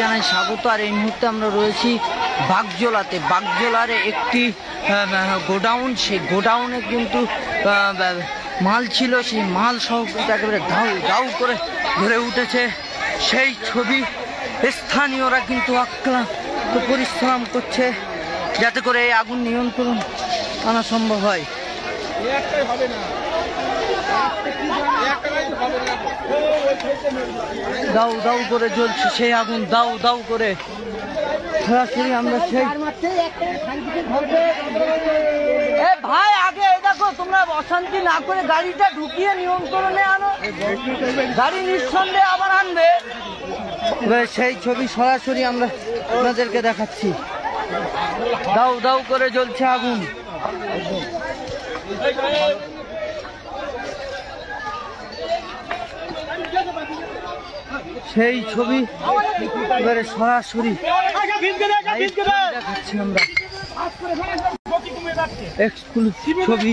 জানাই স্বাগত। আর এই মুহূর্তে আমরা রয়েছি বাগজোলাতে। বাগজোলার একটি গোডাউন, সেই গোডাউনে কিন্তু মাল ছিল, সেই মাল সহ কিন্তু একেবারে দাউ দাউ করে ধরে উঠেছে সেই ছবি। স্থানীয়রা কিন্তু অক্লান্ত পরিশ্রম করছে যাতে করে এই আগুন নিয়ন্ত্রণ আনা সম্ভব হয়। দাউ দাউ করে জ্বলছে সেই আগুন, দাউ দাউ করে। সরাসরি আমরা সেই ভাই আগে দেখো, তোমরা অশান্তি না করে গাড়িটা ঢুকিয়ে নিয়ন্ত্রণে আনো, গাড়ি নিঃসন্দেহে আবার আনবে। সেই ছবি সরাসরি আমরা আপনাদেরকে দেখাচ্ছি। দাউ দাউ করে জ্বলছে আগুন। সেই ছবি এবারে সরাসরি দেখাচ্ছি আমরা, এক্সক্লুসিভ ছবি।